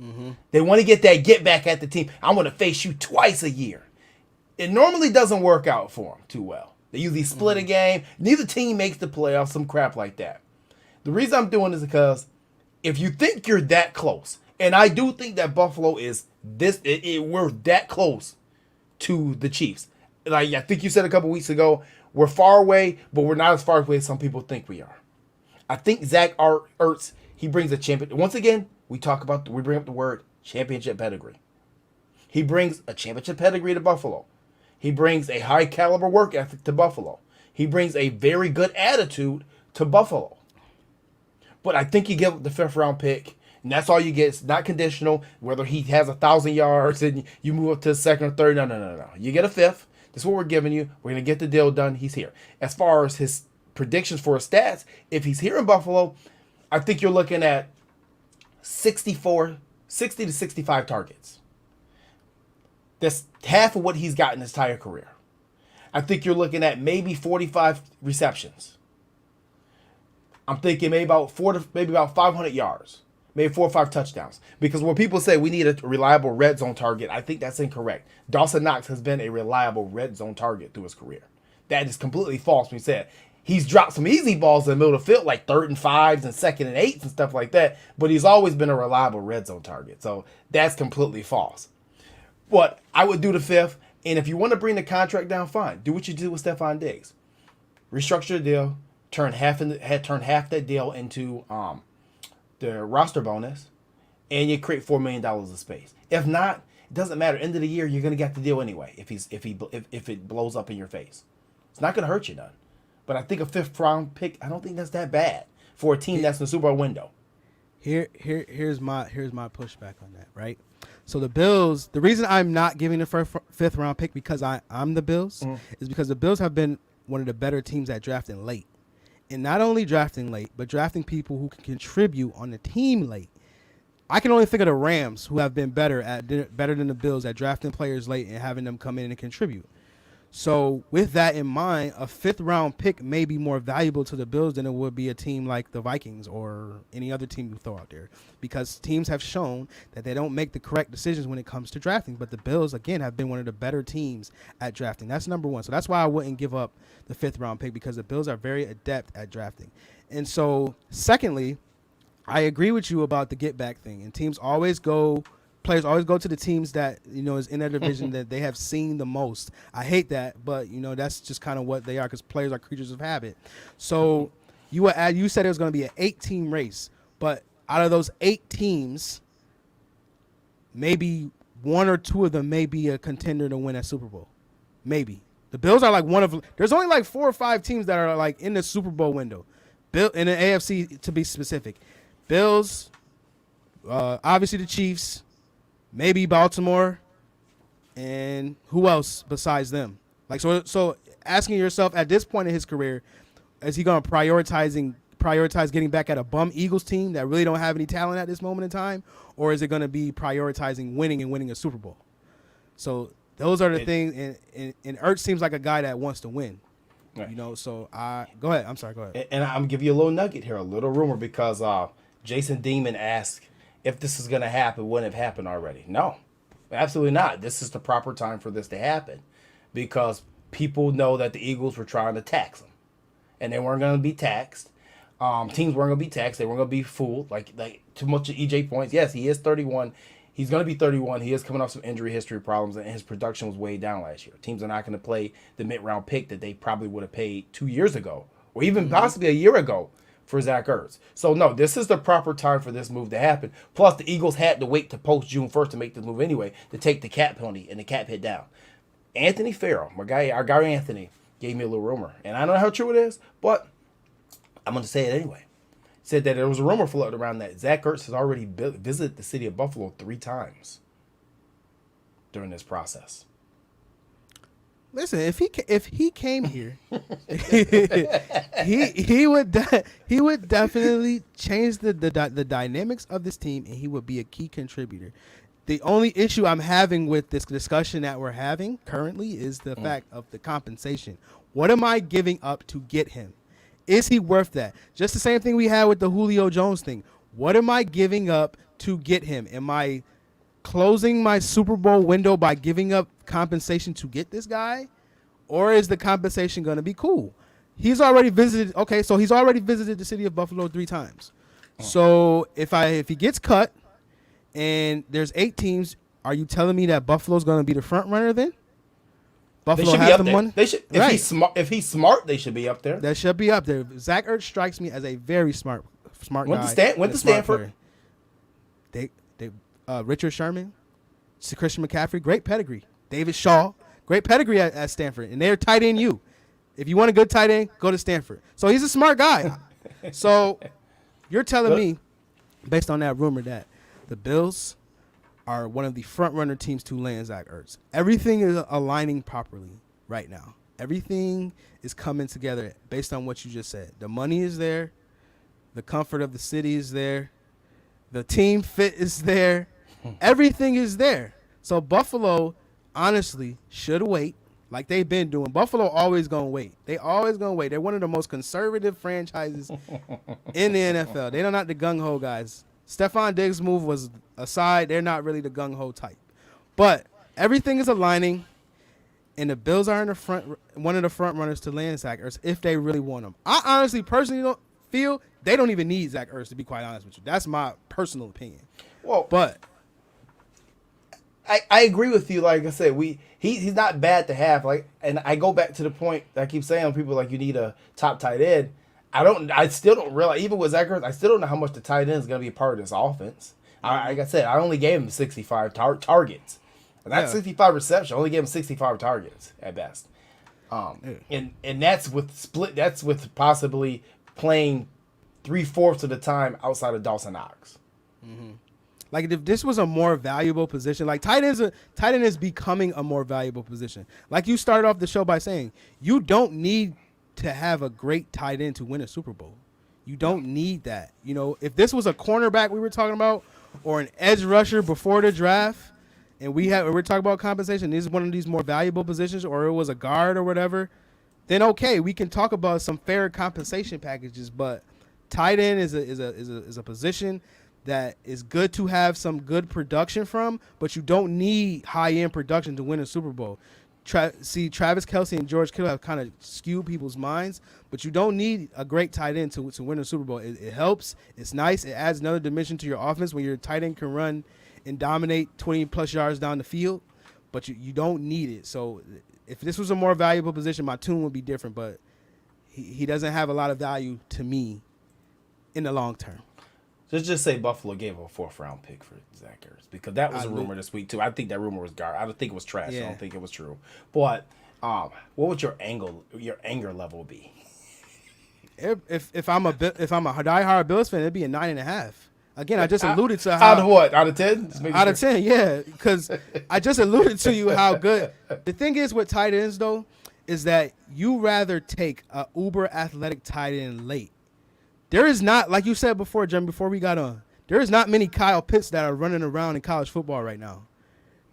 Mm-hmm. They want to get that get back at the team. I want to face you twice a year. It normally doesn't work out for them too well. They usually split a game. Neither team makes the playoffs, some crap like that. The reason I'm doing this is because if you think you're that close, and I do think that Buffalo is we're that close to the Chiefs. Like I think you said a couple weeks ago, we're far away, but we're not as far away as some people think we are. I think Zach Ertz, he brings a champion. Once again, we bring up the word championship pedigree. He brings a championship pedigree to Buffalo. He brings a high caliber work ethic to Buffalo. He brings a very good attitude to Buffalo. But I think you give the 5th-round pick, and that's all you get. It's not conditional, whether he has 1,000 yards and you move up to the 2nd or 3rd. No. You get a 5th. This is what we're giving you. We're going to get the deal done. He's here. As far as his predictions for his stats, if he's here in Buffalo, I think you're looking at 60 to 65 targets. That's half of what he's got in his entire career. I think you're looking at maybe 45 receptions. I'm thinking maybe about 500 yards, maybe 4 or 5 touchdowns. Because when people say we need a reliable red zone target, I think that's incorrect. Dawson Knox has been a reliable red zone target through his career. That is completely false when he said he's dropped some easy balls in the middle of the field, like 3rd and 5s and 2nd and 8s and stuff like that. But he's always been a reliable red zone target. So that's completely false. But I would do the 5th, and if you want to bring the contract down, fine. Do what you did with Stefon Diggs. Restructure the deal, turn half that deal into the roster bonus, and you create $4 million of space. If not, it doesn't matter. End of the year, you're gonna get the deal anyway. If it blows up in your face, it's not gonna hurt you none. But I think a 5th-round pick, I don't think that's that bad for a team that's in the Super Bowl window. Here's my pushback on that, right? So the Bills, the reason I'm not giving the 5th-round pick because I'm the Bills is because the Bills have been one of the better teams at drafting late. And not only drafting late, but drafting people who can contribute on the team late. I can only think of the Rams, who have been better than the Bills at drafting players late and having them come in and contribute. So with that in mind, a 5th-round pick may be more valuable to the Bills than it would be a team like the Vikings or any other team you throw out there, because teams have shown that they don't make the correct decisions when it comes to drafting. But the Bills, again, have been one of the better teams at drafting. That's number one. So that's why I wouldn't give up the 5th-round pick, because the Bills are very adept at drafting. And so, secondly, I agree with you about the get-back thing. And players always go to the teams that, is in their division that they have seen the most. I hate that, but, that's just kind of what they are, because players are creatures of habit. So you said it was going to be an 8-team race, but out of those 8 teams, maybe 1 or 2 of them may be a contender to win a Super Bowl. Maybe. The Bills are there's only like 4 or 5 teams that are like in the Super Bowl window. In the AFC, to be specific. Bills, obviously the Chiefs, maybe Baltimore, and who else besides them? Like, so asking yourself at this point in his career, is he going to prioritize getting back at a bum Eagles team that really don't have any talent at this moment in time, or is it going to be prioritizing winning a Super Bowl? So those are the things, and Ertz seems like a guy that wants to win. Right. So go ahead. I'm sorry, go ahead. And I'm give you a little nugget here, a little rumor, because Jason Demon asked if this is going to happen, wouldn't have happened already. No, absolutely not. This is the proper time for this to happen, because people know that the Eagles were trying to tax them, and they weren't going to be taxed. Teams weren't going to be taxed. They weren't going to be fooled. Like too much of EJ points. Yes, he is 31. He's going to be 31. He is coming off some injury history problems, and his production was way down last year. Teams are not going to play the mid-round pick that they probably would have paid 2 years ago, or even possibly a year ago, for Zach Ertz. So, no, this is the proper time for this move to happen. Plus, the Eagles had to wait to post June 1st to make this move anyway, to take the cap penalty and the cap hit down. Anthony Farrell, our guy Anthony, gave me a little rumor. And I don't know how true it is, but I'm going to say it anyway. Said that there was a rumor floating around that Zach Ertz has already visited the city of Buffalo 3 times during this process. Listen, if he came here, he would definitely change the dynamics of this team, and he would be a key contributor. The only issue I'm having with this discussion that we're having currently is the fact of the compensation. What am I giving up to get him? Is he worth that? Just the same thing we had with the Julio Jones thing. What am I giving up to get him? Am I closing my Super Bowl window by giving up compensation to get this guy? Or is the compensation going to be cool? He's already visited. Okay, so he's already visited the city of Buffalo 3 times. So if he gets cut and there's 8 teams, are you telling me that Buffalo's going to be the front runner then? Buffalo has the money. They should. Right. If he's smart, they should be up there. That should be up there. Zach Ertz strikes me as a very smart guy. Went to Stanford. They Richard Sherman, Christian McCaffrey, great pedigree. David Shaw, great pedigree at Stanford, and they're tight end you. If you want a good tight end, go to Stanford. So he's a smart guy. So you're telling me, based on that rumor, that the Bills are one of the front-runner teams to land Zach Ertz. Everything is aligning properly right now. Everything is coming together based on what you just said. The money is there. The comfort of the city is there. The team fit is there. Everything is there. So Buffalo, honestly, should wait like they've been doing. Buffalo always going to wait. They always going to wait. They're one of the most conservative franchises in the NFL. They're not the gung-ho guys. Stefon Diggs' move was aside. They're not really the gung-ho type. But everything is aligning, and the Bills are in the front, one of the front runners to land Zach Ertz if they really want him. I honestly, personally don't feel they don't even need Zach Ertz, to be quite honest with you. That's my personal opinion. Well, but I agree with you. Like I said, he's not bad to have. Like, and I go back to the point that I keep saying, people like, you need a top tight end. I still don't realize, even with Zach Ertz, I still don't know how much the tight end is going to be a part of this offense. Like I said, I only gave him 65 targets. Not 65 receptions. I only gave him 65 targets at best. And that's with split. That's with possibly playing 3/4 of the time outside of Dawson Knox. Mm-hmm. Like if this was a more valuable position, like tight end is becoming a more valuable position. Like you started off the show by saying, you don't need to have a great tight end to win a Super Bowl. You don't need that. You know, if this was a cornerback we were talking about or an edge rusher before the draft, and we're talking about compensation, this is one of these more valuable positions, or it was a guard or whatever, then okay, we can talk about some fair compensation packages. But tight end is a position that is good to have some good production from, but you don't need high end production to win a Super Bowl. Travis Kelce and George Kittle have kind of skewed people's minds, but you don't need a great tight end to win a Super Bowl. It helps. It's nice. It adds another dimension to your offense when your tight end can run and dominate 20-plus yards down the field, but you don't need it. So if this was a more valuable position, my tune would be different, but he doesn't have a lot of value to me in the long term. Just say Buffalo gave him a 4th-round pick for Zach Ertz, because that was a rumor this week too. I think that rumor was garbage. I don't think it was trash. Yeah. I don't think it was true. But what would your anger level be? If I'm a diehard Bills fan, it'd be a 9.5. Again, I just alluded to how out of what? Out of 10? Out of 10, yeah. Because I just alluded to you how good. The thing is with tight ends though, is that you rather take a uber athletic tight end late. There is not, like you said before, Jim, before we got on, there is not many Kyle Pitts that are running around in college football right now.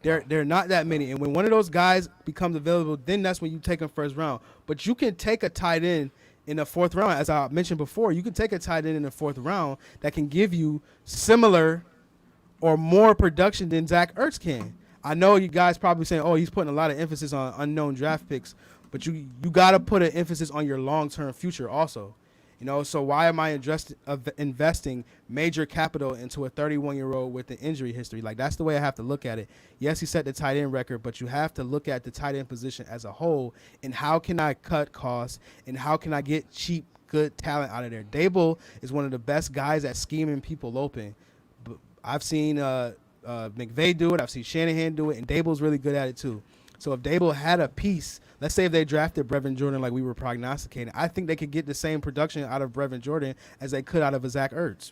There are not that many. And when one of those guys becomes available, then that's when you take him first round. But you can take a tight end in the 4th round. As I mentioned before, you can take a tight end in the 4th round that can give you similar or more production than Zach Ertz can. I know you guys probably saying, oh, he's putting a lot of emphasis on unknown draft picks, but you got to put an emphasis on your long-term future also. So why am I investing major capital into a 31-year-old with an injury history? Like, that's the way I have to look at it. Yes, he set the tight end record, but you have to look at the tight end position as a whole, and how can I cut costs, and how can I get cheap, good talent out of there? Dable is one of the best guys at scheming people open. I've seen McVay do it. I've seen Shanahan do it, and Dable's really good at it too. So if Dable had a piece, let's say if they drafted Brevin Jordan like we were prognosticating, I think they could get the same production out of Brevin Jordan as they could out of a Zach Ertz.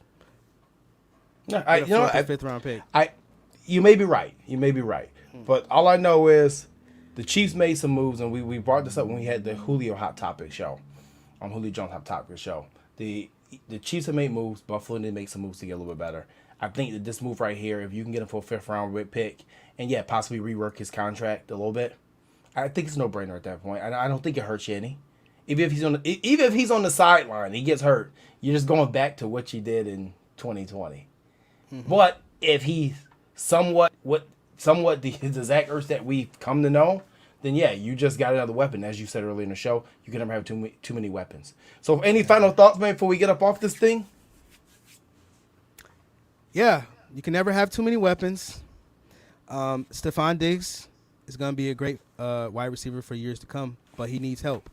No, 5th-round pick. You may be right. But all I know is the Chiefs made some moves, and we brought this up when we had the Julio Hot Topic show, Julio Jones Hot Topic show. The Chiefs have made moves. Buffalo did make some moves to get a little bit better. I think that this move right here, if you can get him for a 5th-round pick, and possibly rework his contract a little bit, I think it's a no-brainer at that point. I don't think it hurts you any. Even if he's on the sideline, he gets hurt, you're just going back to what you did in 2020. Mm-hmm. But if he's somewhat the Zach Ertz that we've come to know, then you just got another weapon. As you said earlier in the show, you can never have too many weapons. So any final thoughts, man, before we get up off this thing? Yeah, you can never have too many weapons. Stefon Diggs is going to be a great wide receiver for years to come, but he needs help.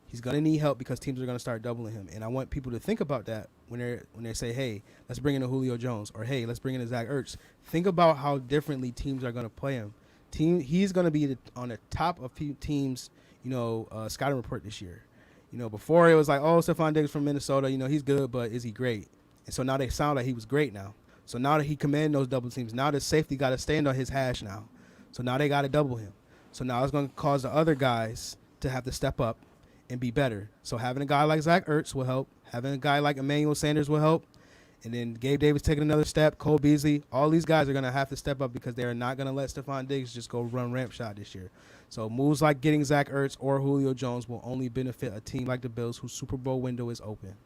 He's going to need help because teams are going to start doubling him. And I want people to think about that when they say, hey, let's bring in a Julio Jones, or hey, let's bring in a Zach Ertz. Think about how differently teams are going to play him. He's going to be on the top of teams, scouting report this year. Before it was like, oh, Stefon Diggs from Minnesota, he's good, but is he great? And so now they sound like he was great now. So now that he commanded those double teams, now the safety got to stand on his hash now. So now they got to double him. So now it's going to cause the other guys to have to step up and be better. So having a guy like Zach Ertz will help. Having a guy like Emmanuel Sanders will help. And then Gabe Davis taking another step, Cole Beasley. All these guys are going to have to step up because they are not going to let Stefon Diggs just go run ramp shot this year. So moves like getting Zach Ertz or Julio Jones will only benefit a team like the Bills whose Super Bowl window is open.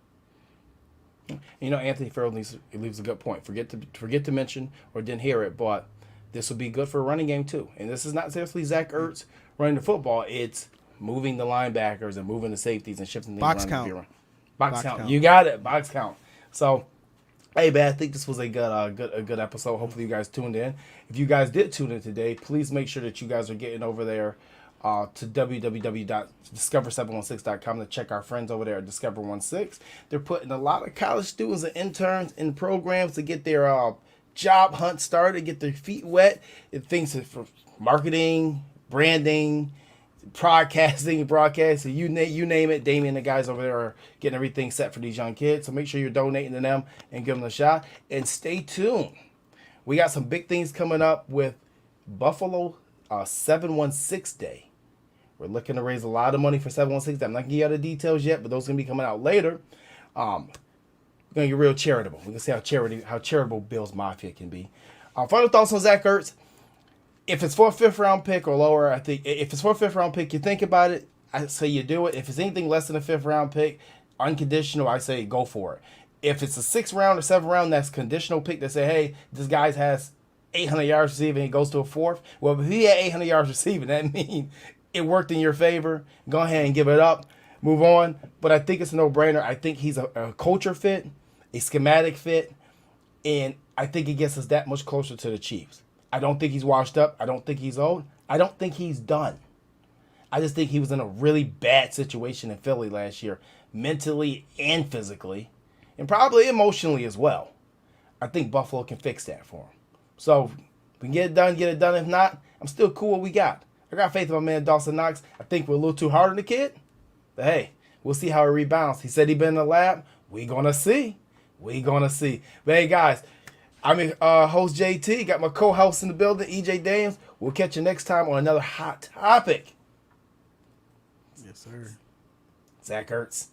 Anthony Farrell leaves a good point. Forget to mention or didn't hear it, but this will be good for a running game too. And this is not seriously Zach Ertz running the football. It's moving the linebackers and moving the safeties and shifting things box around. Count. Box count. You got it. Box count. So, hey, man, I think this was a good episode. Hopefully you guys tuned in. If you guys did tune in today, please make sure that you guys are getting over there to www.discover716.com to check our friends over there at Discover16. They're putting a lot of college students and interns in programs to get their job hunt started, get their feet wet. It things for marketing, branding, broadcasting, you name it. Damien and the guys over there are getting everything set for these young kids. So make sure you're donating to them and give them a shot. And stay tuned. We got some big things coming up with Buffalo 716 Day. We're looking to raise a lot of money for 716. I'm not going to give you the details yet, but those are going to be coming out later. We're going to get real charitable. We're going to see how charitable Bills Mafia can be. Final thoughts on Zach Ertz. If it's for a 5th round pick or lower, I think if it's for a 5th round pick, you think about it. I say you do it. If it's anything less than a 5th round pick, unconditional, I say go for it. If it's a 6th round or 7th round, that's conditional pick that say, hey, this guy has 800 yards receiving, he goes to a 4th. Well, if he had 800 yards receiving, that means it worked in your favor. Go ahead and give it up, move on. But I think it's a no-brainer. I think he's a culture fit, a schematic fit, and I think it gets us that much closer to the Chiefs. I don't think he's washed up. I don't think he's old. I don't think he's done. I just think he was in a really bad situation in Philly last year, mentally and physically, and probably emotionally as well. I think Buffalo can fix that for him. So, if we can get it done, get it done. If not, I'm still cool with what we got. I got faith in my man Dawson Knox. I think we're a little too hard on the kid. But hey, we'll see how he rebounds. He said he been in the lab. We gonna see. We gonna see. But hey, guys, I'm host JT. Got my co-host in the building, EJ Daniels. We'll catch you next time on another hot topic. Yes, sir. Zach Ertz.